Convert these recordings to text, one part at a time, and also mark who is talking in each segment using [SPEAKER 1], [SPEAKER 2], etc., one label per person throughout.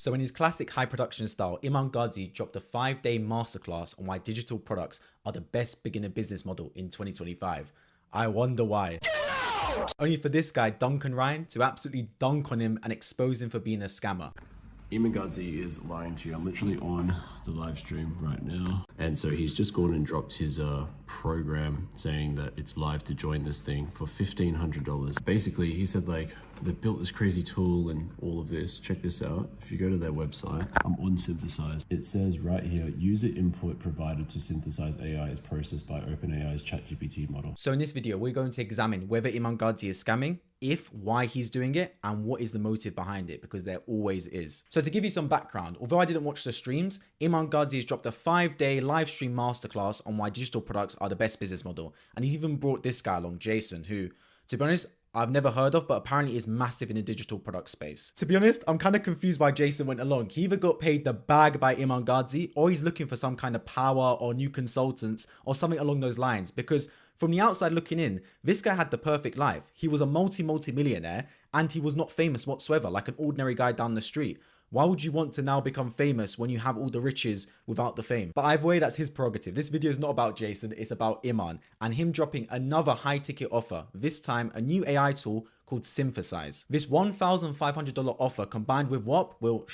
[SPEAKER 1] So in his classic high production style, Iman Gadzhi dropped a 5-day masterclass on why digital products are the best beginner business model in 2025. I wonder why. Only for this guy, Duncan, to absolutely dunk on him and expose him for being a scammer.
[SPEAKER 2] Iman Gadzhi is lying to you. I'm literally on the live stream right now. And so he's just gone and dropped his program saying that it's live to join this thing for $1,500. Basically, he said like, they've built this crazy tool and all of this. Check this out. If you go to their website, I'm on Synthesize. It says right here, user input provided to Synthesize AI is processed by OpenAI's ChatGPT model.
[SPEAKER 1] So in this video, we're going to examine whether Iman Gadzhi is scamming, if, why he's doing it, and what is the motive behind it, because there always is. So to give you some background, although I didn't watch the streams, Iman Gadzhi has dropped a 5-day live stream masterclass on why digital products are the best business model. And he's even brought this guy along, Jason, who, to be honest, I've never heard of, but apparently is massive in the digital product space. To be honest, I'm kind of confused why Jason went along. He either got paid the bag by Iman Gadzhi, or he's looking for some kind of power or new consultants or something along those lines, because from the outside looking in, this guy had the perfect life. He was a multi-millionaire and he was not famous whatsoever, like an ordinary guy down the street. Why would you want to now become famous when you have all the riches without the fame? But either way, that's his prerogative. This video is not about Jason, it's about Iman and him dropping another high ticket offer, this time a new AI tool called Synthesize. This $1,500 offer combined with what will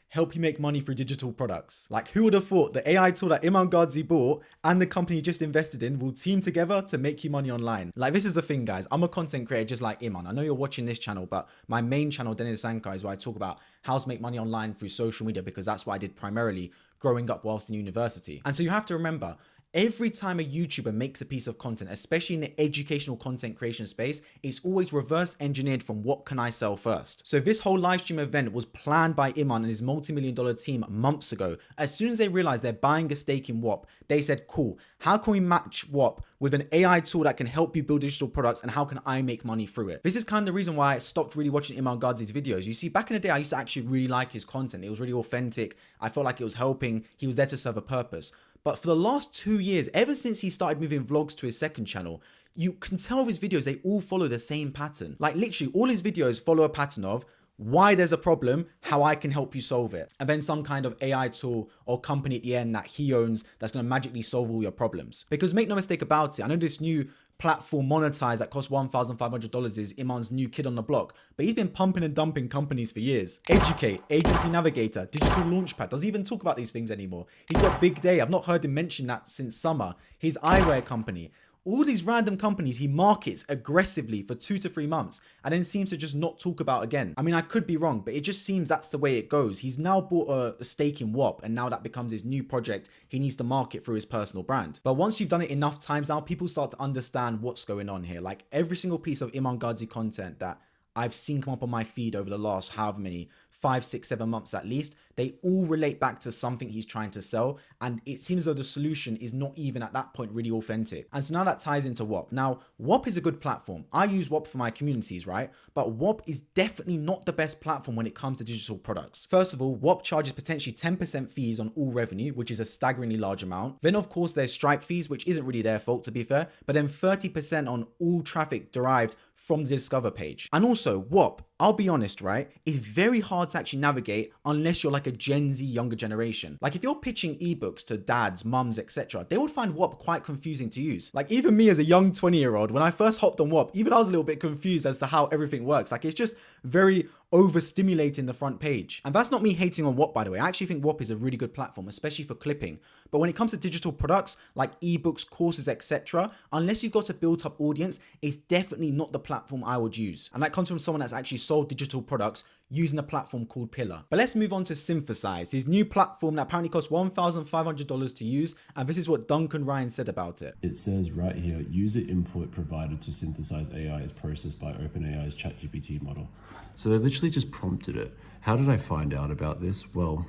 [SPEAKER 1] help you make money through digital products. Like, who would have thought the AI tool that Iman Gadzhi bought and the company you just invested in will team together to make you money online? Like, this is the thing, guys. I'm a content creator just like Iman. I know you're watching this channel, but my main channel, Dennis Sankar, is where I talk about how to make money online through social media, because that's what I did primarily growing up whilst in university. And so you have to remember, every time a YouTuber makes a piece of content, especially in the educational content creation space, it's always reverse engineered from what can I sell first. So this whole live stream event was planned by Iman and his multi-million-dollar team months ago. As soon as they realized they're buying a stake in WAP, they said, cool, how can we match WAP with an AI tool that can help you build digital products, and how can I make money through it? This is kind of the reason why I stopped really watching Iman Gadzhi's videos. You see, back in the day, I used to actually really like his content. It was really authentic. I felt like it was helping. He was there to serve a purpose. But for the last 2 years, ever since he started moving vlogs to his second channel, you can tell his videos, they all follow the same pattern. Like literally all his videos follow a pattern of why there's a problem, how I can help you solve it. And then some kind of AI tool or company at the end that he owns that's gonna magically solve all your problems. Because make no mistake about it, I know this new platform Monetize that costs $1,500 is Iman's new kid on the block, but he's been pumping and dumping companies for years. Educate, Agency Navigator, Digital Launchpad, doesn't even talk about these things anymore. He's got Big Day, I've not heard him mention that since summer. His eyewear company. All these random companies he markets aggressively for 2 to 3 months and then seems to just not talk about again. I mean, I could be wrong, but it just seems that's the way it goes. He's now bought a stake in WAP, and now that becomes his new project he needs to market through his personal brand. But once you've done it enough times now, people start to understand what's going on here. Like every single piece of Iman Gadzhi content that I've seen come up on my feed over the last however many, 5, 6, 7 months at least, they all relate back to something he's trying to sell. And it seems as though the solution is not even at that point really authentic. And so now that ties into WAP. Now, WAP is a good platform. I use WAP for my communities, right? But WAP is definitely not the best platform when it comes to digital products. First of all, WAP charges potentially 10% fees on all revenue, which is a staggeringly large amount. Then of course there's Stripe fees, which isn't really their fault to be fair, but then 30% on all traffic derived from the Discover page. And also WAP, I'll be honest, right, is very hard to actually navigate unless you're like a Gen Z younger generation. Like if you're pitching ebooks to dads, mums, etc., they would find WAP quite confusing to use. Like even me as a young 20-year-old, when I first hopped on WAP, even I was a little bit confused as to how everything works. Like it's just very overstimulating the front page. And that's not me hating on WAP, by the way. I actually think WAP is a really good platform, especially for clipping. But when it comes to digital products like ebooks, courses, etc., unless you've got a built-up audience, it's definitely not the platform I would use. And that comes from someone that's actually sold digital products using a platform called Pillar. But let's move on to Synthesize, his new platform that apparently costs $1,500 to use. And this is what Duncan said about it.
[SPEAKER 2] It says right here, user input provided to Synthesize AI is processed by OpenAI's ChatGPT model. So they literally just prompted it. How did I find out about this? Well,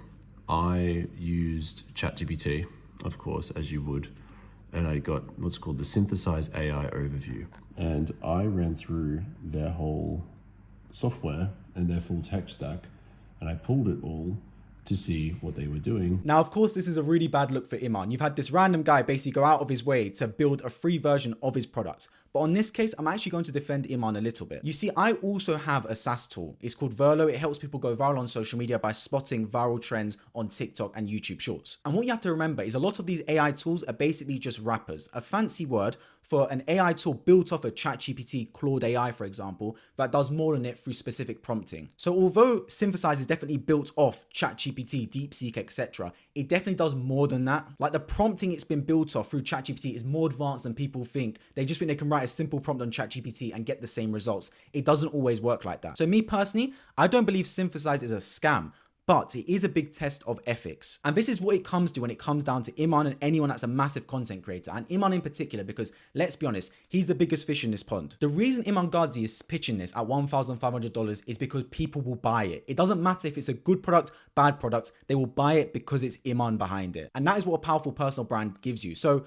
[SPEAKER 2] I used ChatGPT, of course, as you would, and I got what's called the Synthesize AI overview. And I ran through their whole software and their full tech stack, and I pulled it all to see what they were doing.
[SPEAKER 1] Now, of course, this is a really bad look for Iman. You've had this random guy basically go out of his way to build a free version of his product. But on this case, I'm actually going to defend Iman a little bit. You see, I also have a SaaS tool. It's called Verlo. It helps people go viral on social media by spotting viral trends on TikTok and YouTube Shorts. And what you have to remember is a lot of these AI tools are basically just wrappers, a fancy word for an AI tool built off a ChatGPT, Claude AI, for example, that does more than it through specific prompting. So although Synthesize is definitely built off ChatGPT, DeepSeek, etc., it definitely does more than that. Like the prompting it's been built off through ChatGPT is more advanced than people think. They just think they can write a simple prompt on ChatGPT and get the same results. It doesn't always work like that. So me personally, I don't believe Synthesize is a scam, but it is a big test of ethics. And this is what it comes to when it comes down to Iman and anyone that's a massive content creator, and Iman in particular, because let's be honest, he's the biggest fish in this pond. The reason Iman Gadzhi is pitching this at $1,500 is because people will buy it. It doesn't matter if it's a good product, bad product, they will buy it because it's Iman behind it. And that is what a powerful personal brand gives you. So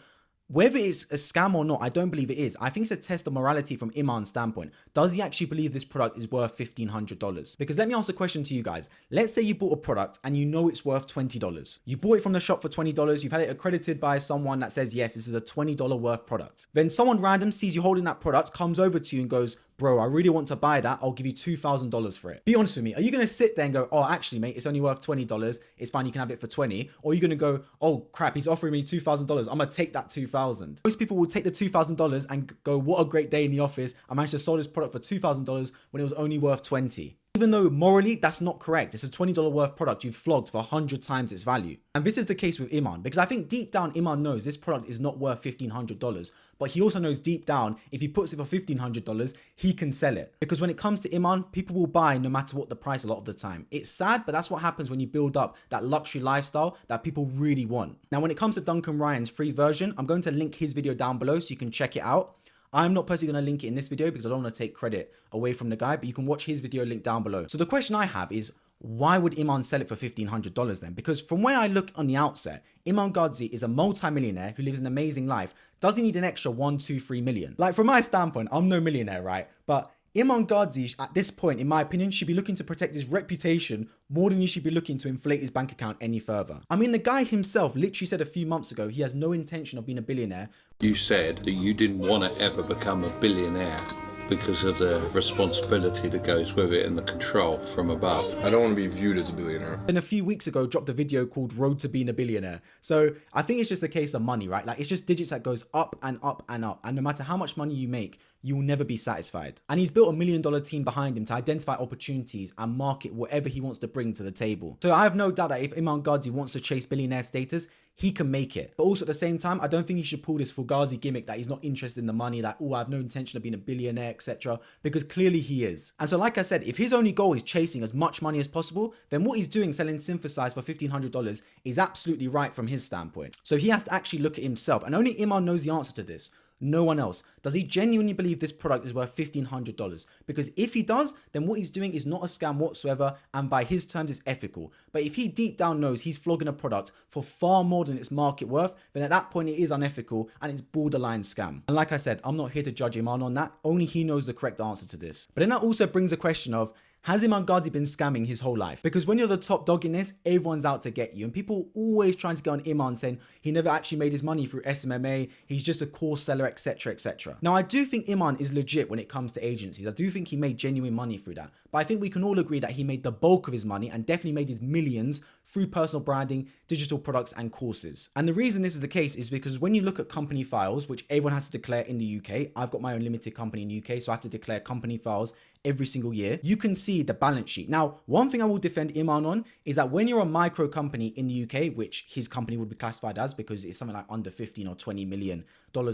[SPEAKER 1] whether it's a scam or not, I don't believe it is. I think it's a test of morality from Iman's standpoint. Does he actually believe this product is worth $1,500? Because let me ask a question to you guys. Let's say you bought a product and you know it's worth $20. You bought it from the shop for $20. You've had it accredited by someone that says, yes, this is a $20 worth product. Then someone random sees you holding that product, comes over to you and goes, bro, I really want to buy that. I'll give you $2,000 for it. Be honest with me. Are you going to sit there and go, oh, actually, mate, it's only worth $20. It's fine. You can have it for 20. Or are you going to go, oh, crap, he's offering me $2,000. I'm going to take that $2,000. Most people will take the $2,000 and go, what a great day in the office. I managed to sell this product for $2,000 when it was only worth 20. Even though morally that's not correct. It's a $20 worth product you've flogged for 100 times its value. And this is the case with Iman, because I think deep down Iman knows this product is not worth $1,500, but he also knows deep down if he puts it for $1,500, he can sell it. Because when it comes to Iman, people will buy no matter what the price a lot of the time. It's sad, but that's what happens when you build up that luxury lifestyle that people really want. Now, when it comes to Duncan Ryan's free version, I'm going to link his video down below so you can check it out. I'm not personally going to link it in this video because I don't want to take credit away from the guy, but you can watch his video link down below. So the question I have is, why would Iman sell it for $1,500 then? Because from where I look on the outset, Iman Gadzhi is a multi-millionaire who lives an amazing life. Does he need an extra 1, 2, 3 million? Like from my standpoint, I'm no millionaire, right? But Iman Gadzhi, at this point, in my opinion, should be looking to protect his reputation more than he should be looking to inflate his bank account any further. I mean, the guy himself literally said a few months ago he has no intention of being a billionaire.
[SPEAKER 3] You said that you didn't want to ever become a billionaire because of the responsibility that goes with it and the control from above.
[SPEAKER 4] I don't want to be viewed as a billionaire.
[SPEAKER 1] And a few weeks ago, dropped a video called Road to Being a Billionaire. So I think it's just a case of money, right? Like it's just digits that goes up and up and up. And no matter how much money you make, you will never be satisfied. And he's built $1 million team behind him to identify opportunities and market whatever he wants to bring to the table. So I have no doubt that if Iman Gadzhi wants to chase billionaire status, he can make it. But also at the same time, I don't think he should pull this Fugazi gimmick that he's not interested in the money, that, oh, I have no intention of being a billionaire, etc. Because clearly he is. And so like I said, if his only goal is chasing as much money as possible, then what he's doing selling Synthesize for $1,500 is absolutely right from his standpoint. So he has to actually look at himself. And only Iman knows the answer to this. No one else. Does he genuinely believe this product is worth $1,500? Because if he does, then what he's doing is not a scam whatsoever, and by his terms is ethical. But if he deep down knows he's flogging a product for far more than its market worth, then at that point it is unethical and it's borderline scam. And like I said, I'm not here to judge Iman on that. Only he knows the correct answer to this. But then that also brings a question of, has Iman Gadzhi been scamming his whole life? Because when you're the top dog in this, everyone's out to get you. And people always trying to go on Iman saying he never actually made his money through SMMA, he's just a course seller, etc, etc. Now, I do think Iman is legit when it comes to agencies. I do think he made genuine money through that. But I think we can all agree that he made the bulk of his money and definitely made his millions through personal branding, digital products, and courses. And the reason this is the case is because when you look at company files, which everyone has to declare in the UK, I've got my own limited company in the UK, so I have to declare company files every single year, you can see the balance sheet. Now, one thing I will defend Iman on is that when you're a micro company in the UK, which his company would be classified as because it's something like under 15 or $20 million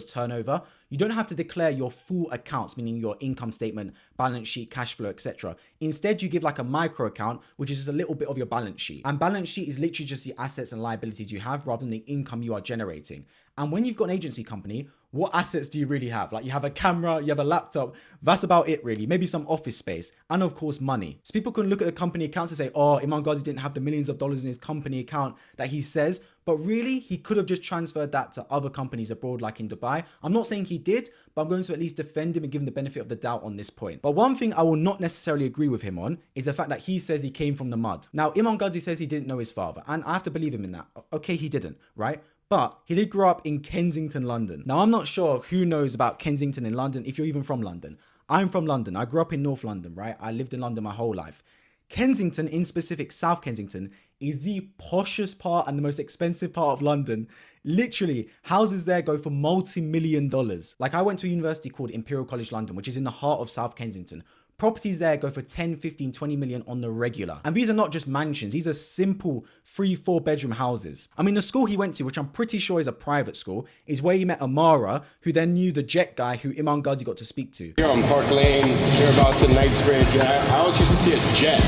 [SPEAKER 1] turnover, you don't have to declare your full accounts, meaning your income statement, balance sheet, cash flow, etc. Instead, you give like a micro account, which is just a little bit of your balance sheet. And balance sheet is literally just the assets and liabilities you have rather than the income you are generating. And when you've got an agency company, what assets do you really have? Like you have a camera, you have a laptop, that's about it really. Maybe some office space and of course money. So people can look at the company accounts and say, oh, Iman Gadzhi didn't have the millions of dollars in his company account that he says, but really he could have just transferred that to other companies abroad like in Dubai. I'm not saying he did, but I'm going to at least defend him and give him the benefit of the doubt on this point. But one thing I will not necessarily agree with him on is the fact that he says he came from the mud. Now, Iman Gadzhi says he didn't know his father, and I have to believe him in that. Okay, he didn't, right? But he did grow up in Kensington, London. Now, I'm not sure who knows about Kensington in London, if you're even from London. I'm from London. I grew up in North London, right? I lived in London my whole life. Kensington, in specific, South Kensington, is the poshest part and the most expensive part of London. Literally, houses there go for multi-million dollars. Like, I went to a university called Imperial College London, which is in the heart of South Kensington. Properties there go for 10, 15, 20 million on the regular. And these are not just mansions. These are simple 3-4 bedroom houses. I mean, the school he went to, which I'm pretty sure is a private school, is where he met Amara, who then knew the jet guy who Iman Gadzhi got to speak to.
[SPEAKER 5] Here on Park Lane, hereabouts in Knightsbridge, I always used to see a jet.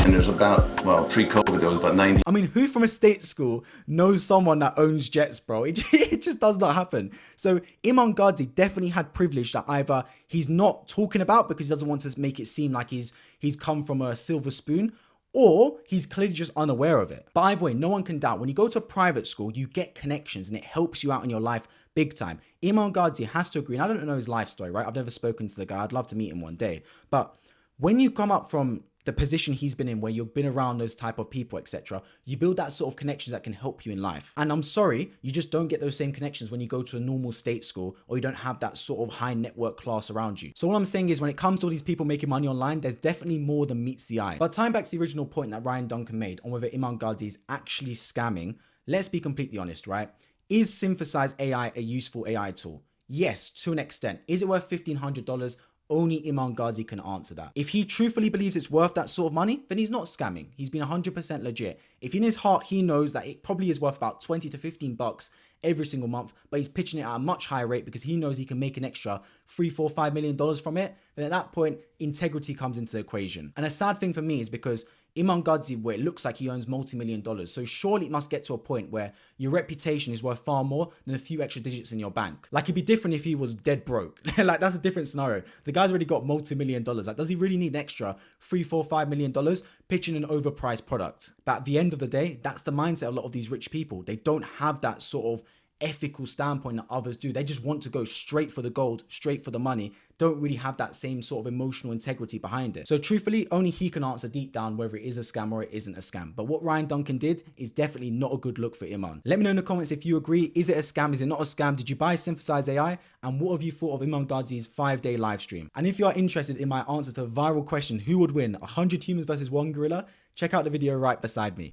[SPEAKER 6] And there's about, well, pre-COVID, there was about 90.
[SPEAKER 1] I mean, who from a state school knows someone that owns jets, bro? It just does not happen. So Iman Gadzhi definitely had privilege that either he's not talking about because he doesn't want to make it seem like he's come from a silver spoon, or he's clearly just unaware of it. But either way, no one can doubt, when you go to a private school, you get connections and it helps you out in your life big time. Iman Gadzhi has to agree, and I don't know his life story, right? I've never spoken to the guy. I'd love to meet him one day. But when you come up from the position he's been in, where you've been around those type of people, etc., you build that sort of connections that can help you in life. And I'm sorry, you just don't get those same connections when you go to a normal state school, or you don't have that sort of high network class around you. So what I'm saying is, when it comes to all these people making money online, there's definitely more than meets the eye. But tying back to the original point that Ryan Duncan made on whether Iman Gadzhi is actually scamming, let's be completely honest, right? Is Synthesize AI a useful AI tool? Yes, to an extent. Is it worth $1,500? Only Iman Gadzhi can answer that. If he truthfully believes it's worth that sort of money, then he's not scamming. He's been 100% legit. If in his heart he knows that it probably is worth about 20 to 15 bucks every single month, but he's pitching it at a much higher rate because he knows he can make an extra $3, $4, $5 million from it, then at that point, integrity comes into the equation. And a sad thing for me is because Iman Gadzhi, where it looks like he owns multi-million dollars, so surely it must get to a point where your reputation is worth far more than a few extra digits in your bank. Like, it'd be different if he was dead broke. Like, that's a different scenario. The guy's already got multi-million dollars. Like, does he really need an extra $3, $4, $5 million pitching an overpriced product? But at the end of the day, that's the mindset of a lot of these rich people. They don't have that sort of ethical standpoint that others do. They just want to go straight for the gold, straight for the money, don't really have that same sort of emotional integrity behind it. So truthfully, only he can answer deep down whether it is a scam or it isn't a scam. But what Ryan Duncan did is definitely not a good look for Iman. Let me know in the comments if you agree. Is it a scam? Is it not a scam? Did you buy Synthesize AI? And what have you thought of Iman Gadzhi's 5-day live stream? And if you are interested in my answer to the viral question, who would win, 100 humans versus 1 gorilla? Check out the video right beside me.